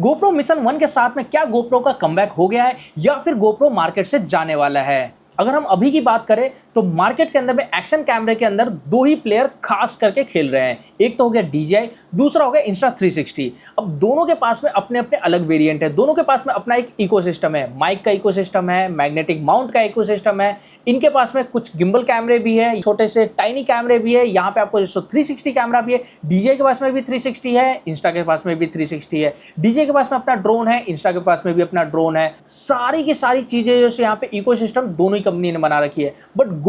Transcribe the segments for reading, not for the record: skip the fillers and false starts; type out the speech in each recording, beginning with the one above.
GoPro mission 1 के साथ में क्या GoPro का कमबैक हो गया है या फिर GoPro मार्केट से जाने वाला है? अगर हम अभी की बात करें तो मार्केट के अंदर में एक्शन कैमरे के अंदर दो ही प्लेयर खास करके खेल रहे हैं। एक तो हो गया DJI, दूसरा हो गया Insta360। अब दोनों के पास में अपने अपने अलग वेरिएंट है, दोनों के पास में अपना एक इकोसिस्टम है, माइक का इकोसिस्टम है, मैग्नेटिक माउंट का इकोसिस्टम है। इनके पास में कुछ गिम्बल कैमरे भी है, छोटे से टाइनी कैमरे भी है, यहाँ पे आपको जो 360 कैमरा भी है। DJI के पास में भी 360 है, इंस्टा के पास में भी 360 है। DJI के पास में अपना ड्रोन है, इंस्टा के पास में भी अपना ड्रोन है। सारी की सारी चीजें जो यहाँ पे इकोसिस्टम दोनों ही कंपनी ने बना रखी है। बट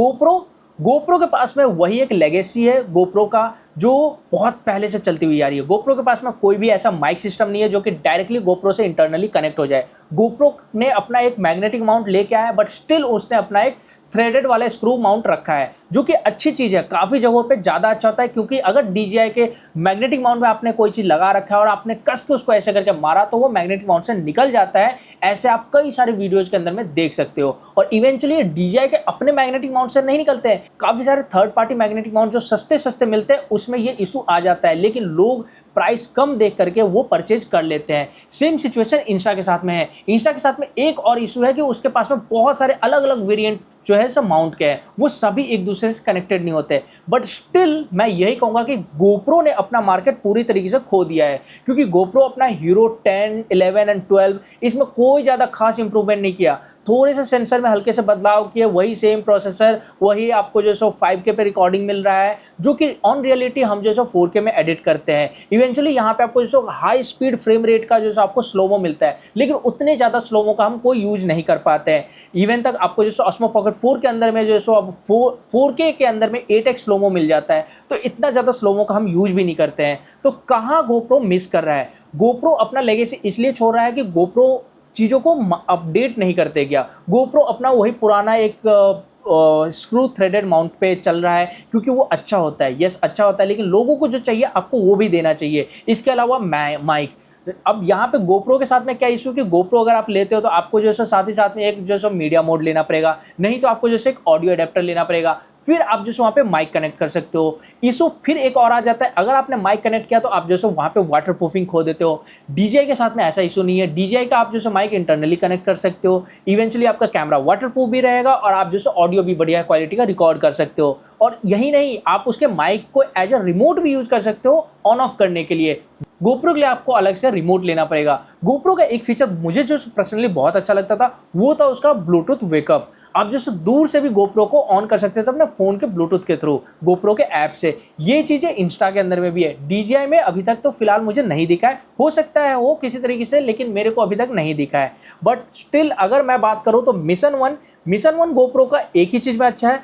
GoPro के पास में वही एक लेगेसी है GoPro का जो बहुत पहले से चलती हुई आ रही है। GoPro के पास में कोई भी ऐसा माइक सिस्टम नहीं है जो कि डायरेक्टली GoPro से इंटरनली कनेक्ट हो जाए। GoPro ने अपना एक मैग्नेटिक माउंट लेके आया, बट स्टिल उसने अपना एक थ्रेडेड वाला स्क्रू माउंट रखा है, जो कि अच्छी चीज़ है। काफ़ी जगहों पे ज़्यादा अच्छा होता है, क्योंकि अगर DJI के मैग्नेटिक माउंट में आपने कोई चीज़ लगा रखा है और आपने कस के उसको ऐसे करके मारा तो वो मैग्नेटिक माउंट से निकल जाता है। ऐसे आप कई सारे वीडियोज़ के अंदर में देख सकते हो। और इवेंचुअली DJI के अपने मैग्नेटिक माउंट से नहीं निकलते हैं, काफ़ी सारे थर्ड पार्टी मैग्नेटिक माउंट जो सस्ते सस्ते मिलते हैं उसमें ये इशू आ जाता है, लेकिन लोग प्राइस कम देख करके वो परचेज कर लेते हैं। सेम सिचुएशन इंस्टा के साथ में है। इंस्टा के साथ में एक और इशू है कि उसके पास में बहुत सारे अलग अलग वेरिएंट जो है सब माउंट के हैं, वो सभी एक दूसरे से कनेक्टेड नहीं होते। बट स्टिल मैं यही कहूँगा कि GoPro ने अपना मार्केट पूरी तरीके से खो दिया है, क्योंकि GoPro अपना हीरो 10, 11 एंड 12 इसमें कोई ज़्यादा खास इंप्रूवमेंट नहीं किया। थोड़े से सेंसर में हल्के से बदलाव किए, वही सेम प्रोसेसर, वही आपको जो सो 5K पे रिकॉर्डिंग मिल रहा है, जो कि ऑन रियलिटी हम जो सो 4K में एडिट करते हैं। इवेंचुअली यहाँ पे आपको जो सो हाई स्पीड फ्रेम रेट का जो सो आपको स्लोमो मिलता है, लेकिन उतने ज़्यादा स्लोमो का हम कोई यूज नहीं कर पाते हैं। इवन तक आपको जो सो Osmo Pocket 4 के अंदर में जो सो अब 4K के अंदर में 8x स्लोमो मिल जाता है, तो इतना ज़्यादा स्लोमो का हम यूज भी नहीं करते हैं। तो कहाँ GoPro मिस कर रहा है? GoPro अपना लेगेसी इसलिए छोड़ रहा है कि GoPro चीज़ों को अपडेट नहीं करते क्या। GoPro अपना वही पुराना एक स्क्रू थ्रेडेड माउंट पे चल रहा है, क्योंकि वो अच्छा होता है। यस, अच्छा होता है, लेकिन लोगों को जो चाहिए आपको वो भी देना चाहिए। इसके अलावा माइक, अब यहाँ पे GoPro के साथ में क्या इशू कि GoPro अगर आप लेते हो तो आपको जो है साथ ही साथ में एक जो है मीडिया मोड लेना पड़ेगा, नहीं तो आपको जैसे एक ऑडियो अडेप्टर लेना पड़ेगा, फिर आप जैसे वहाँ पे माइक कनेक्ट कर सकते हो। इशू फिर एक और आ जाता है, अगर आपने माइक कनेक्ट किया तो आप जैसे वहाँ पे वाटर प्रूफिंग खो देते हो। DJI के साथ में ऐसा इशू नहीं है। DJI का आप जैसे माइक इंटरनली कनेक्ट कर सकते हो, इवेंचुअली आपका कैमरा वाटर प्रूफ भी रहेगा और आप जैसे ऑडियो भी बढ़िया क्वालिटी का रिकॉर्ड कर सकते हो। और यही नहीं, आप उसके माइक को एज अ रिमोट भी यूज कर सकते हो ऑन ऑफ करने के लिए। GoPro के लिए आपको अलग से रिमोट लेना पड़ेगा। GoPro का एक फीचर मुझे जो पर्सनली बहुत अच्छा लगता था वो था उसका ब्लूटूथ वेकअप। आप जैसे दूर से भी GoPro को ऑन कर सकते थे अपने फ़ोन के ब्लूटूथ के थ्रू, GoPro के ऐप से। ये चीज़ें इंस्टा के अंदर में भी है। DJI में अभी तक तो फिलहाल मुझे नहीं दिखा है, हो सकता है हो किसी तरीके से, लेकिन मेरे को अभी तक नहीं दिखा है। बट स्टिल अगर मैं बात करूँ तो मिशन वन GoPro का एक ही चीज़ में अच्छा है,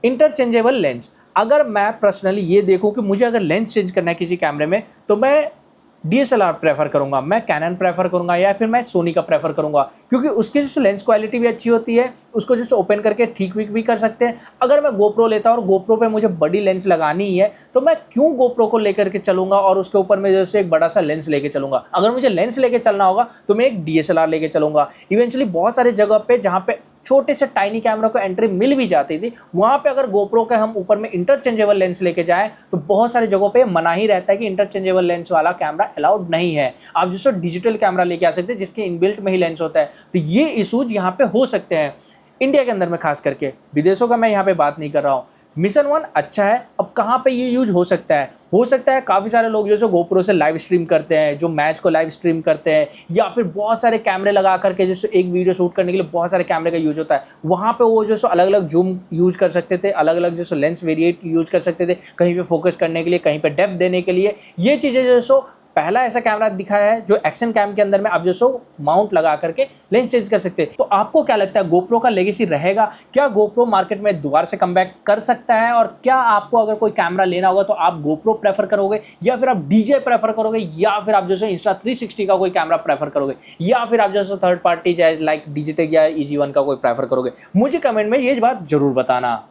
इंटरचेंजेबल लेंस। अगर मैं पर्सनली ये देखूं कि मुझे अगर लेंस चेंज करना है किसी कैमरे में, तो मैं DSLR प्रेफर करूंगा, मैं कैनन प्रेफर करूंगा, या फिर मैं सोनी का प्रेफर करूंगा, क्योंकि उसकी जो लेंस क्वालिटी भी अच्छी होती है, उसको जैसे ओपन करके ठीक भी कर सकते हैं। अगर मैं GoPro लेता और GoPro पे मुझे बड़ी लेंस लगानी ही है, तो मैं क्यों GoPro को लेकर के चलूंगा और उसके ऊपर में जैसे एक बड़ा सा लेंस लेके चलूंगा। अगर मुझे लेंस लेके चलना होगा तो मैं एक DSLR लेके चलूंगा। इवेंचुअली बहुत सारी जगह पे जहाँ पे छोटे से टाइनी कैमरा को एंट्री मिल भी जाती थी, वहाँ पे अगर GoPro के हम ऊपर में इंटरचेंजेबल लेंस लेके जाएं तो बहुत सारी जगहों पे मना ही रहता है कि इंटरचेंजेबल लेंस वाला कैमरा अलाउड नहीं है। आप जैसे डिजिटल कैमरा लेके आ सकते हैं जिसके इनबिल्ट में ही लेंस होता है। तो ये इशूज यहाँ पे हो सकते हैं इंडिया के अंदर में, खास करके। विदेशों का मैं यहाँ पे बात नहीं कर रहा हूँ। मिशन 1 अच्छा है। अब कहाँ पे ये यूज हो सकता है? हो सकता है काफ़ी सारे लोग जो GoPro से लाइव स्ट्रीम करते हैं, जो मैच को लाइव स्ट्रीम करते हैं, या फिर बहुत सारे कैमरे लगा करके जैसे एक वीडियो शूट करने के लिए बहुत सारे कैमरे का यूज होता है, वहाँ पे वो जो अलग अलग जूम यूज कर सकते थे, अलग अलग जो लेंस वेरिएट यूज कर सकते थे, कहीं पे फोकस करने के लिए, कहीं पे डेप्थ देने के लिए। ये चीज़ें जो पहला ऐसा कैमरा दिखाया है जो एक्शन कैम के अंदर में आप जो माउंट लगा करके लेंस चेंज कर सकते हैं। तो आपको क्या लगता है, GoPro का लेगेसी रहेगा क्या? GoPro मार्केट में दोबारा से कमबैक कर सकता है? और क्या आपको अगर कोई कैमरा लेना होगा तो आप GoPro प्रेफर करोगे, या फिर आप DJI प्रेफर करोगे, या फिर आप जैसे Insta360 का कोई कैमरा प्रेफर करोगे, या फिर आप जैसे थर्ड पार्टी जैसे लाइक Digitech या EG1 का कोई प्रेफर करोगे? मुझे कमेंट में ये बात जरूर बताना।